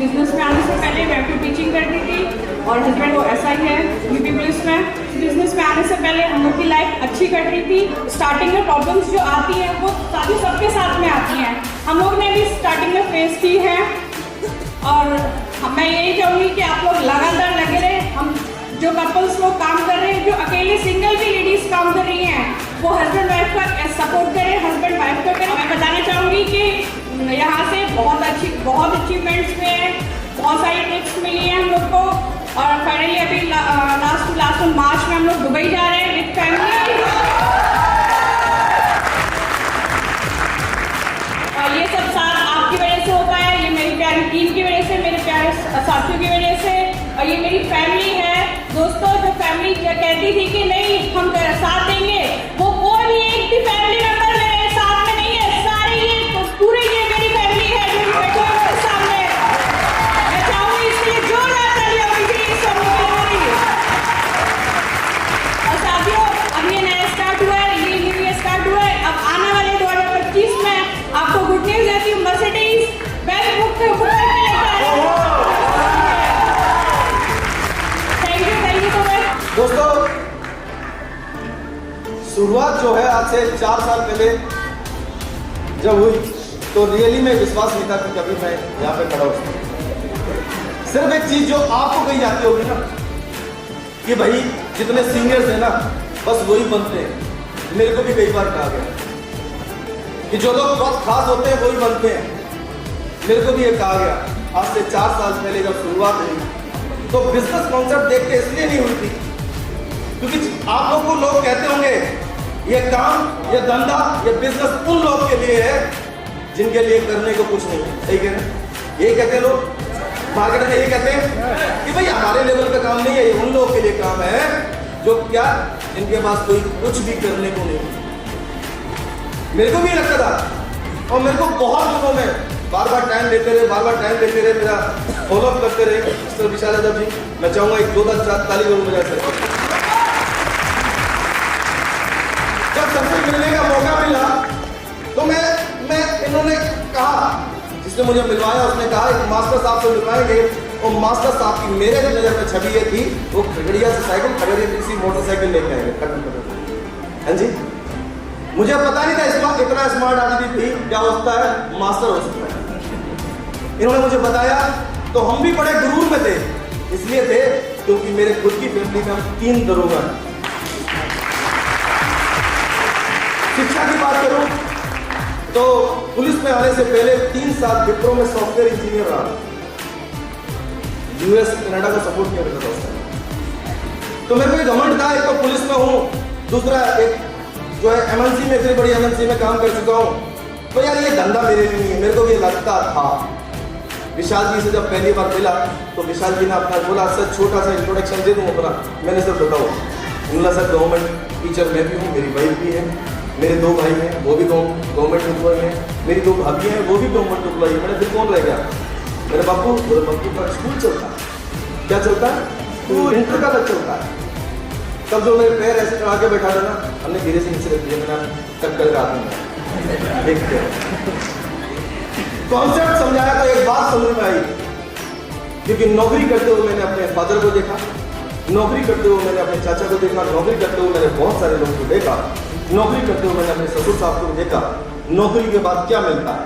Business में आने से पहले वेब की टीचिंग करती थी और हस्बैंड वो ऐसा ही है यूपी पुलिस में। बिजनेस में आने से पहले हम लोग की लाइफ अच्छी कट रही थी। स्टार्टिंग में प्रॉब्लम्स जो आती हैं वो सारी सबके साथ में आती हैं, हम लोग ने भी स्टार्टिंग में फेस की है। और मैं यही चाहूँगी कि आप लोग लगातार लगे रहे। हम जो कपल्स लोग काम कर रहे हैं, जो अकेले सिंगल भी लेडीज काम कर रही हैं, वो हस्बैंड वाइफ का सपोर्ट करें, हस्बैंड वाइफ का करें। मैं बताना चाहूँगी कि यहाँ से बहुत अचीवमेंट्स हुए हैं, बहुत सारी टिप्स मिली हैं हम लोग को। और फाइनली अभी लास्ट मार्च में हम लोग दुबई जा रहे हैं विद फैमिली। और ये सब साथ आपकी वजह से होता है, ये मेरी प्यारी टीम की वजह से, मेरे प्यारे साथियों की वजह से, और ये मेरी फैमिली है। दोस्तों, जो फैमिली कहती थी कि नहीं हम साथ देंगे, वो कोई भी एक भी फैमिली मेंबर मेरे साथ में नहीं है। सारे ये पूरे ये मेरी फैमिली है जो बैठे हैं मेरे सामने। मैं चाहूँगी इसके लिए जोरदार तालियां होगी इस समूह के लिए। और साथियों, अब ये नया स्टार्ट हुआ है, ये न्यू ईयर स्टार्ट हुआ है। अब आने वाले 2025 में आपको गुड न्यूज देती हूँ, मर्सिडीज बेस्ट बुक करके लेकर आए। Thank you so much. दोस्तों, शुरुआत जो है आज से 4 साल पहले जब हुई तो रियली में विश्वास नहीं था कि कभी मैं यहाँ पे खड़ा हो सकता। सिर्फ एक चीज जो आपको कही जाती होगी ना कि भाई जितने सीनियर्स हैं ना बस वही बनते हैं। मेरे को भी कई बार कहा गया कि जो लोग बहुत खास होते हैं वही बनते हैं। मेरे को भी ये कहा गया आज से 4 साल पहले जब शुरुआत हुई तो बिजनेस कॉन्सेप्ट देख के इसलिए नहीं हुई थी क्योंकि आप लोगों को लोग कहते होंगे ये काम, ये धंधा, ये बिजनेस उन लोग के लिए है जिनके लिए करने को कुछ नहीं है। सही कह रहे हैं? यही कहते हैं लोग मार्केट में, यही कहते हैं कि भाई हमारे लेवल का काम नहीं है, ये उन लोगों के लिए काम है जो क्या जिनके पास कोई कुछ भी करने को नहीं। मेरे को भी लगता था और मेरे को बहुत लोगों में बार बार टाइम लेते रहे, मेरा फॉलोअप करते रहे मिस्टर विशाल यादव जी। मैं चाहूंगा एक जोरदार ताली जरूर बजा सकते। जब सबसे मिलने का मौका मिला तो मैं इन्होंने कहा, जिसने मुझे मिलवाया उसने कहा एक मास्टर साहब से मिलवाएंगे। और मास्टर साहब की मेरे नजर में छवि ये थी, वो खगड़िया से साइकिल, खगड़िया किसी मोटरसाइकिल लेके आएंगे। हाँ जी, मुझे पता नहीं था इतना स्मार्ट आदमी थी क्या होता है, मास्टर हो सकता है। इन्होंने मुझे बताया तो हम भी बड़े गुरूर में थे, इसलिए थे क्योंकि मेरे खुद की फैमिली में हम 3 दरोगा हैं। शिक्षा की बात करूं तो पुलिस में आने से पहले 3 साल विप्रो में सॉफ्टवेयर इंजीनियर रहा। यूएस कनाडा का सपोर्ट किया करता था उस टाइम। तो मेरे को घमंड था, एक तो पुलिस में हूं, दूसरा एक जो है एमएनसी में, इतनी बड़ी एमएनसी में काम कर चुका हूं। तो यार ये धंधा मेरे लिए नहीं है। मेरे को ये लगता था। विशाल जी से जब पहली बार मिला तो विशाल जी ने अपना बोला सर छोटा सा इंट्रोडक्शन दे दूं अपना। मैंने सर बताओ। उन्होंने सर गवर्नमेंट टीचर मैं भी हूँ, मेरी वाइफ भी है, मेरे 2 भाई हैं वो भी गवर्नमेंट एम्प्लॉय हैं, मेरी 2 भाभी हैं वो भी गवर्नमेंट एम्प्लॉय है। मैंने फिर कौन रह गया? मेरे बापू का स्कूल चलता है। क्या चलता है? स्कूल इंटर का तक चलता है। तब जो मेरे पैर ऐसे चढ़ा के बैठा था ना, हमने धीरे से नीचे रख दिया, मैंने टक्कर का आदमी देखते हैं। कॉन्सेप्ट समझाया तो एक बात समझ में आई, क्योंकि नौकरी करते हुए मैंने अपने फादर को देखा, नौकरी करते हुए मैंने अपने चाचा को देखा, नौकरी करते हुए मैंने बहुत सारे लोगों को देखा, नौकरी करते हुए मैंने अपने ससुर साहब को देखा। नौकरी के बाद क्या मिलता है?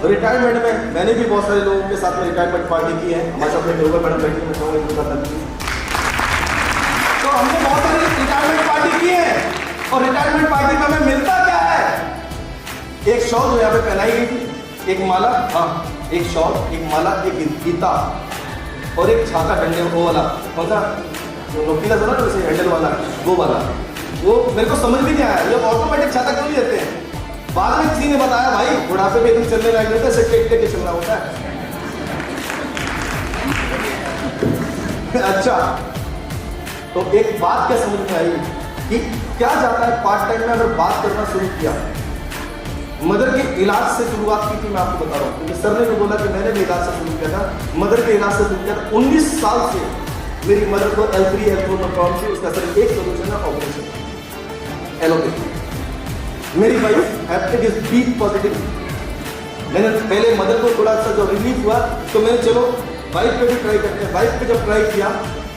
रिटायरमेंट में मैंने भी बहुत सारे लोगों के साथ में रिटायरमेंट पार्टी की है। हमारे साथ में ग्लोबल मैडम बैठी, मैं कहूँगा तो हमने बहुत सारी रिटायरमेंट पार्टी की है। और रिटायरमेंट पार्टी में हमें मिलता क्या है? एक शॉल जो यहाँ पे पहनाई गई थी, एक माला, हाँ एक शॉल, एक माला, एक गीता और एक छाता डंडे वो वाला, कौन सा नोकीला था ना वैसे हैंडल वाला, वो वाला। वो मेरे को समझ भी नहीं आया ये ऑटोमेटिक छाता क्यों नहीं देते हैं। बाद में किसी ने बताया भाई बुढ़ापे पे एकदम चलने लायक होता है, सिर्फ टेक के चलना होता है। अच्छा, तो एक बात क्या समझ में आई कि क्या जाता है पार्ट टाइम में अगर बात करना शुरू किया। मदर के इलाज से शुरुआत की थी, मैं आपको बता रहा हूँ, क्योंकि सर ने जो बोला कि मैंने भी इलाज से शुरू किया था, मदर के इलाज से शुरू किया था। 19 साल से मेरी मदर को L3 L4 में प्रॉब्लम थी। उसका सिर्फ एक सोल्यूशन है, ऑपरेशन, एलोपैथी। मेरी वाइफ हेपेटाइटिस बी पॉजिटिव, मैंने पहले मदर को थोड़ा सा जो रिलीफ हुआ तो मैंने चलो वाइफ पे भी ट्राई करते हैं। वाइफ पे जब ट्राई किया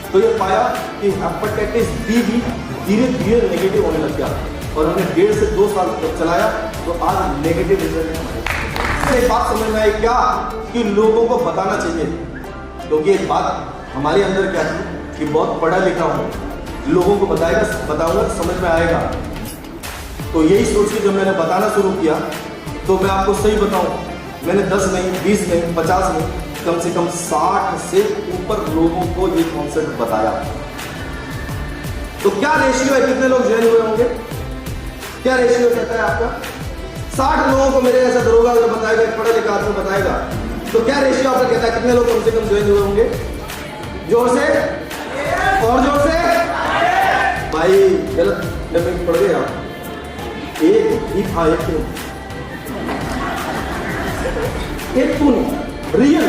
तो ये पाया कि हेपेटाइटिस बी भी धीरे धीरे नेगेटिव होने लग गया और हमने 1.5 से 2 साल तक चलाया तो आज नेगेटिव रिजल्ट है हमारे। एक बात समझ में आई क्या कि लोगों को बताना चाहिए, क्योंकि एक बात हमारे अंदर क्या थी कि बहुत पढ़ा लिखा हूँ, लोगों को बताऊंगा तो समझ में आएगा। तो यही सोच के जब मैंने बताना शुरू किया तो मैं आपको सही बताऊं, मैंने 10 नहीं 20 नहीं 50 नहीं कम से कम 60 से ऊपर लोगों को ये कॉन्सेप्ट बताया। तो क्या रेशियो है, कितने लोग ज्वाइन हुए होंगे? क्या रेशियो कहता है आपका? 60 लोगों को मेरे ऐसा दरोगा अगर बताएगा, एक पढ़ा लिखा आदमी बताएगा, तो क्या रेशियो आपका कहता है कितने लोग कम से कम ज्वाइन हुए होंगे? जोर से और जोर से भाई, गलत लेवल पड़ गए आप। एक ही था, एक तो नहीं रियल,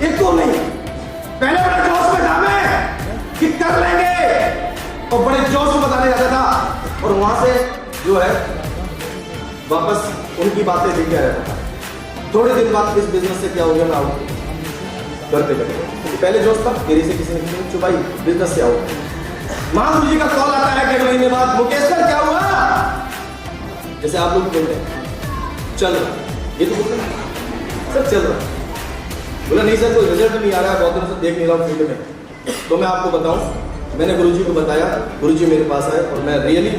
एक तो नहीं। पहले बड़े जोश में था मैं कि कर लेंगे और बड़े जोश में बताने जाता था और वहां से जो है वापस उनकी बातें लेके आ जाता था। थोड़े दिन बाद इस बिजनेस से क्या हो गया, मैं आऊँ करते करते पहले जोश था, मेरे से किसी ने चुपाई बिजनेस से आओ। महागुरु जी का कॉल आता है 1.5 महीने बाद, मुकेश सर क्या हुआ? जैसे आप लोग बोलते हैं चल रहा, ये तो बोलते हैं सर चल रहा। बोला नहीं सर कोई रिजल्ट नहीं आ रहा है, बहुत दिनों से देख नहीं रहा हूँ फील्ड में। तो मैं आपको बताऊं, मैंने गुरुजी को बताया, गुरुजी मेरे पास आए और मैं रियली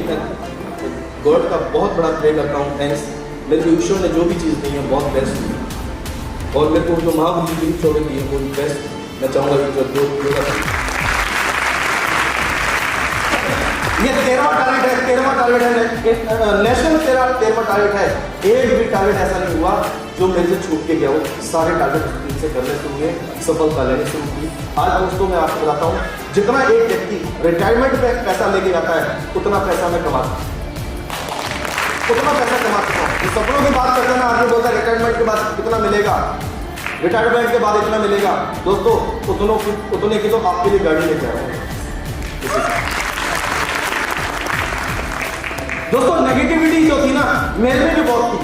गॉड का बहुत बड़ा प्रे करता हूँ, थैंक्स। मेरे को ईश्वर ने जो भी चीज़ दी है बहुत बेस्ट दी और मेरे को जो महागुरु जी की चौड़े दी है वो बेस्ट मैं चाहूँगा कि जो ये 13वां टारगेट है, 13वां टारगेट है, नेशनल 13वां टारगेट है। एक भी टारगेट ऐसा नहीं हुआ जो मेरे से छूट के गया हो, सारे टारगेट से करने शुरू हुए, सफलता लेने शुरू की। आज दोस्तों मैं आपको बताता हूँ, जितना एक व्यक्ति रिटायरमेंट पे पैसा लेके जाता है उतना पैसा मैं कमाता हूँ, उतना पैसा कमा चुका हूँ। सपनों की बात करते हैं ना, आदमी बोलता है रिटायरमेंट के बाद कितना मिलेगा, रिटायरमेंट के बाद इतना मिलेगा। दोस्तों उतने की तो आपके लिए गाड़ी लेके आ रहे हैं। दोस्तों नेगेटिविटी जो थी ना मेरे में भी बहुत थी,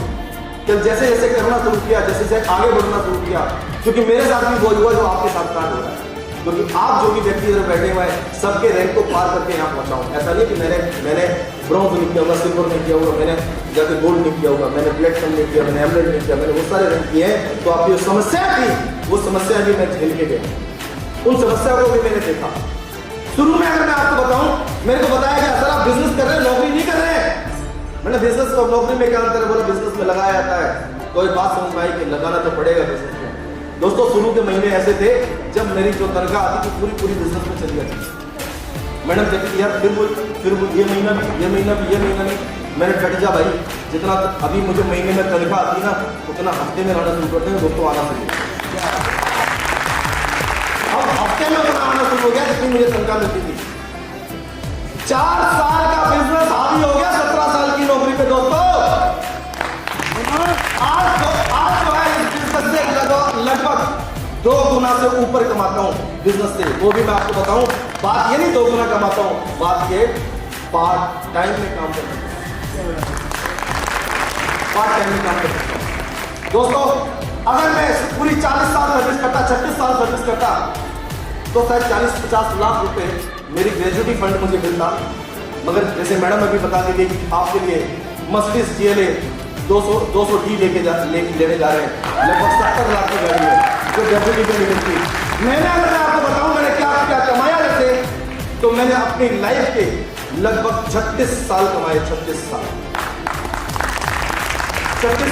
जब जैसे जैसे करना शुरू किया, जैसे जैसे आगे बढ़ना शुरू किया, क्योंकि मेरे साथ भी वो हुआ जो आपके साथ कांड हो रहा है। क्योंकि आप जो भी व्यक्ति इधर बैठे हुए हैं सबके रैंक को पार करके यहाँ पहुंचा हूँ। ऐसा नहीं कि मैंने ब्रॉन्ज नहीं किया होगा, सिल्वर नहीं किया होगा, मैंने जाके गोल्ड नहीं किया होगा, मैंने प्लेटिनम नहीं किया, मैंने एमरेल्ड नहीं किया, मैंने वो सारे रैंक किए हैं। तो आपकी जो समस्या थी वो समस्या भी मैं झेल के गया, उन समस्या को भी मैंने देखा। शुरू में अगर मैं आपको बताऊं, मेरे को बताया गया सर आप बिजनेस कर रहे हैं, नौकरी नहीं कर रहे हैं। मैंने बिजनेस और नौकरी में क्या अंतर है? बोला बिजनेस में लगाया जाता है। तो एक बात समझ में आई कि लगाना तो पड़ेगा बिजनेस में। दोस्तों शुरू के महीने ऐसे थे जब मेरी जो तनख्वाह आती थी पूरी बिजनेस में चली जाती थी। मैडम कहती थी यार फिर ये महीना भी मैंने कट जा भाई, जितना अभी मुझे महीने में तनख्वाह आती ना उतना हफ्ते में आना शुरू करते हैं। दोस्तों आना शुरू, अब हफ्ते में उतना आना शुरू हो गया जितनी मुझे तनख्वाह मिलती थी। 4 साल का बिजनेस हावी हो गया 17 साल की नौकरी पे। दोस्तों आज जो है इस बिजनेस से लगभग 2 गुना से ऊपर कमाता हूं बिजनेस से। वो भी मैं आपको बताऊं, बात ये नहीं 2 गुना कमाता हूं, बात ये पार्ट टाइम में काम करता हूं, पार्ट टाइम में काम करता हूं। दोस्तों अगर मैं पूरी 40 साल सर्विस करता, 36 साल सर्विस करता तो शायद 40-50 लाख रुपए मेरी ग्रेजुएटी फंड मुझे मिलता। मगर जैसे मैडम अभी बता दी कि आपके लिए मर्सिडीज GLA 200D लेने जा रहे हैं, लगभग 70 लाख की गाड़ी है जो ग्रेजुएटी पे मिलती। मैंने अगर मैं आपको बताऊं मैंने क्या कमाया वैसे, तो मैंने अपनी लाइफ के लगभग 36 साल कमाए, 36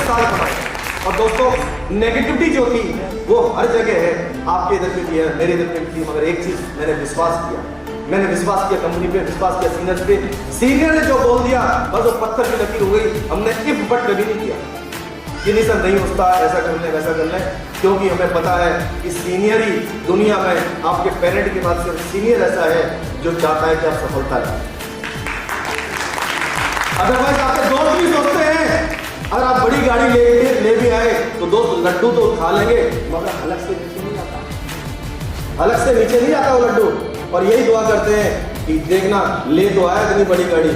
साल कमाए। और दोस्तों नेगेटिविटी जो थी वो हर जगह है, आपके इधर भी है, मेरे इधर भी थी। मगर एक चीज मैंने विश्वास किया कंपनी पे, विश्वास किया सीनियर पे। सीनियर ने जो बोल दिया बस वो पत्थर की लकीर हो गई। हमने इफ बट कभी नहीं किया कि नहीं सर नहीं होता, ऐसा कर ले वैसा कर ले, क्योंकि हमें पता है कि सीनियर ही दुनिया में आपके पेरेंट के बाद सिर्फ सीनियर ऐसा है जो चाहता है कि आप सफलता लें। अदरवाइज आपके दोस्त भी सोचते हैं अगर आप बड़ी गाड़ी ले भी आए तो दोस्त लड्डू तो खा लेंगे मगर अलग से नीचे नहीं आता, अलग से नीचे नहीं आता वो लड्डू। और यही दुआ करते हैं कि देखना ले तो आया इतनी बड़ी गाड़ी,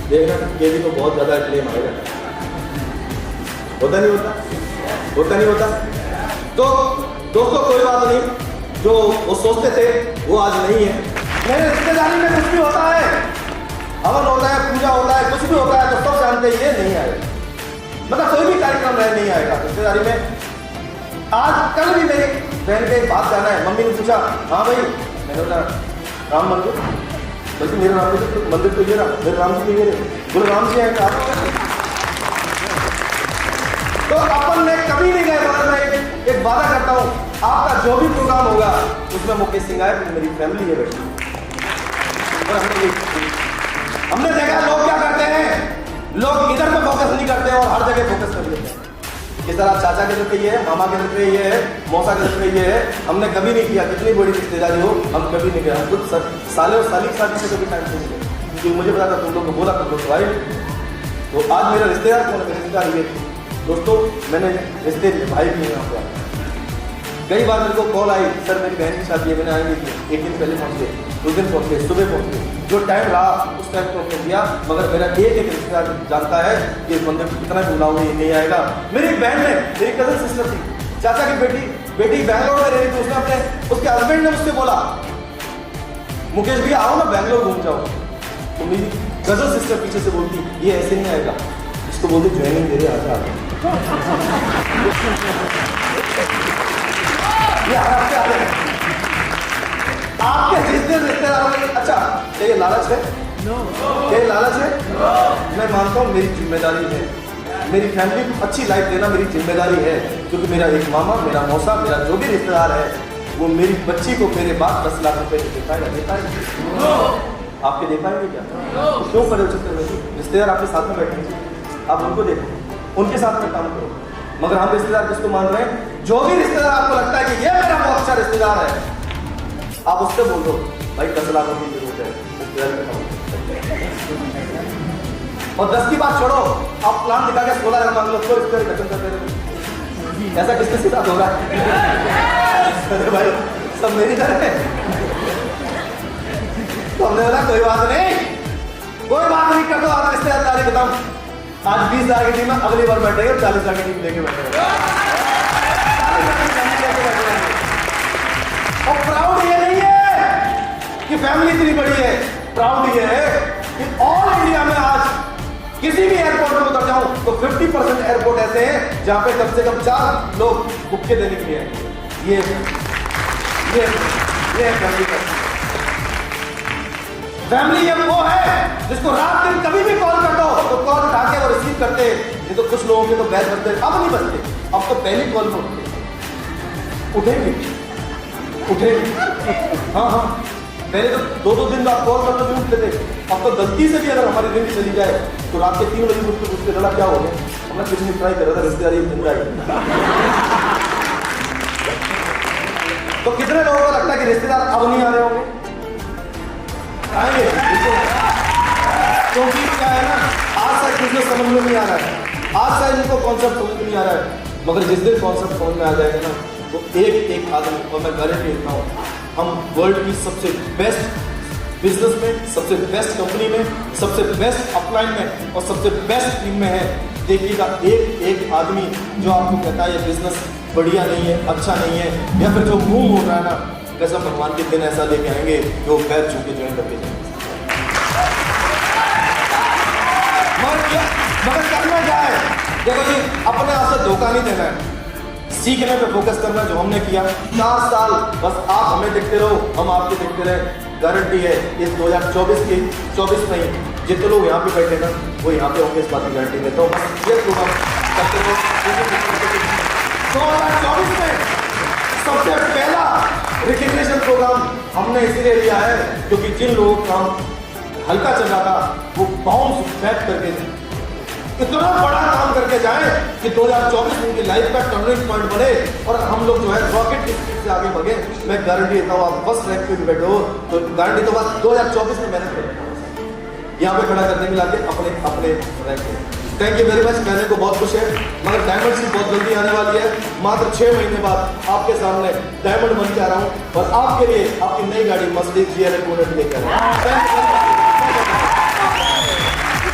देखना ये भी तो बहुत ज्यादा क्लेम आएगा, होता नहीं होता। होता नहीं होता? तो दोस्तों कोई बात नहीं, जो वो सोचते थे वो आज नहीं है। मेरे रिश्तेदारी में कुछ भी होता है, हवन होता है, पूजा होता है, कुछ भी होता है, तो सब जानते हैं ये नहीं आएगा, मतलब कोई भी कार्यक्रम रहे नहीं आएगा रिश्तेदारी में। आज कल भी मेरी बहन के एक बात जाना है, मम्मी ने पूछा हाँ भाई, मैंने बोला राम मंदिर, बल्कि मेरे राम मंदिर तो ये रहा, मेरे राम जी तो ये रहे, बोले राम जी आएंगे आप। तो अपन ने कभी नहीं गए, मगर मैं एक वादा करता हूँ, आपका जो भी प्रोग्राम होगा उसमें मुकेश सिंह आए, मेरी फैमिली है बैठी। और हमने देखा लोग क्या करते हैं, लोग इधर पे फोकस नहीं करते और हर जगह फोकस कर लेते हैं। इस तरह चाचा के दिल पे ये है, मामा के दिल पे ये है, मौसा के दिल पे ये है, हमने कभी नहीं किया, कितनी बड़ी रिश्तेदारी हो हम कभी नहीं किया। हम खुद साले और साली की शादी से कभी टाइम नहीं किया, क्योंकि मुझे पता था तुम लोग को बोला तुम लोग भाई। तो आज मेरा रिश्तेदार कौन है? रिश्तेदार ये दोस्तों, मैंने रिश्ते भाई भी यहाँ पे कई बार मेरे को कॉल आई, सर मेरी बहन की शादी है, मैंने आएंगे की, एक दिन पहले पहुँच गए, 2 दिन पहुँच गए, सुबह पहुँच गए, जो टाइम रहा उस टाइम को हमने दिया। मगर मेरा एक रिश्तेदार जानता है कि इस बंदे को कितना बुलाऊंगा ये नहीं आएगा। मेरी बहन ने, मेरी कजन सिस्टर थी, चाचा की बेटी बैंगलोर में रही थी, उसने अपने उसके हस्बैंड ने मुझसे बोला मुकेश भैया आओ ना बैंगलोर घूम जाओ। तो मेरी कजन सिस्टर पीछे से बोलती ये ऐसे नहीं आएगा, इसको बोलते ज्वाइनिंग दे रहे आजा। ये आपके जिस दिन रिश्तेदारों में अच्छा क्या ये लालच है? क्या ये लालच है? मैं मानता हूँ मेरी जिम्मेदारी है, मेरी फैमिली को अच्छी लाइफ देना मेरी जिम्मेदारी है, क्योंकि मेरा एक मामा, मेरा मौसा, मेरा जो भी रिश्तेदार है वो मेरी बच्ची को मेरे बाद 10 लाख रुपए दे पाएगा। आपके दे पाएंगे क्या? तो क्यों करे चक्कर में? रिश्तेदार आपके साथ में बैठे हैं, आप उनको देखो, उनके साथ में काम करो। मगर हम रिश्तेदार किसको मान रहे हैं? जो भी रिश्तेदार आपको लगता है कि ये मेरा बहुत अच्छा रिश्तेदार है, आप उससे बोल दो भाई 10 लाख रुपये की जरूरत है, और 10 की बात छोड़ो, आप प्लान दिखा के 16 लाख मांग लो, तो इसका खत्म कर दे। ऐसा किसके साथ हो रहा है? अरे भाई सब मेरी तरह है। तो हमने बोला कोई बात नहीं, कोई बात नहीं, कर दो। आप रिश्तेदारी बताऊं, आज 20 लाख की टीम में अगली बार बैठेंगे और 40 लाख की टीम लेके बैठेंगे। और प्राउड ये नहीं है कि फैमिली इतनी बड़ी है, प्राउड ये है कि ऑल इंडिया में आज किसी भी एयरपोर्ट में उतर जाऊं तो 50% एयरपोर्ट ऐसे हैं जहां पे कम से कम 4 लोग भुक्के देने के लिए आएंगे। ये फैमिली ये वो है जिसको रात दिन कभी भी कॉल कर दो तो कॉल उठा के वो रिसीव करते। ये तो कुछ लोगों के तो बैच बजते, अब नहीं बजते, अब तो पहली कॉल में उठेंगे। हाँ, पहले तो 2-2 दिन बाद कॉल करते भी उठते थे, अब तो गलती से भी अगर हमारी रिंग चली जाए तो रात के 3 बजे पूछते चला क्या हो गया, हमने कुछ नहीं ट्राई कर रहा था, रिश्तेदारी जिंदा है। तो कितने लोगों को लगता है कि रिश्तेदार अब नहीं आ रहे होंगे? आएंगे, क्योंकि क्या है ना, आज शायद बिजनेस समझ में नहीं आ रहा है, आज शायद इनको कॉन्सेप्ट समझ में नहीं आ रहा है, मगर जिस दिन कॉन्सेप्ट समझ में आ जाएगा ना तो एक आदमी, और मैं गारंटी देता हूँ हम वर्ल्ड की सबसे बेस्ट बिजनेस में, सबसे बेस्ट कंपनी में, सबसे बेस्ट अपलाइन में और सबसे बेस्ट टीम में है। देखिएगा एक आदमी जो आपको कहता है ये बिजनेस बढ़िया नहीं है, अच्छा नहीं है, या फिर जो मुंह हो रहा है ना, कैसा भगवान के दिन ऐसा लेके आएंगे जो पैर छू के ज्वाइन करके जाएंगे। मगर करना क्या है? देखो जी, अपने आप से धोखा नहीं देना है, सीखने पे फोकस करना जो हमने किया 4 साल। बस आप हमें देखते रहो, हम आपको देखते रहे। गारंटी है इस 2024 में जितने लोग यहाँ पे बैठे ना वो यहाँ पे होंगे, इस बात की गारंटी देता हूँ। बस ये प्रोग्राम करते रहो। 2024 में सबसे पहला रिकग्निशन प्रोग्राम हमने इसीलिए लिया है क्योंकि जिन लोगों का हल्का चल रहा था वो बाउंस बैक करके इतना बड़ा काम करके जाए कि 2024 में उनकी लाइफ का टर्निंग पॉइंट बने और हम लोग जो है रॉकेट की स्पीड से आगे बढ़े। मैं गारंटी देता हूँ, आप फर्स्ट रैंक पे भी बैठे हो तो गारंटी तो बस 2024 में मेहनत करें, यहाँ पे खड़ा करने के लाके अपने रैंक पे। Thank you very much. कहने को बहुत कुछ है मगर डायमंड सी बहुत जल्दी आने वाली है। मात्र 6 महीने बाद आपके सामने डायमंड बन के आ रहा हूँ और आपके लिए आपकी नई गाड़ी मर्सिडीज GLA 200 लेकर आ रहा हूँ।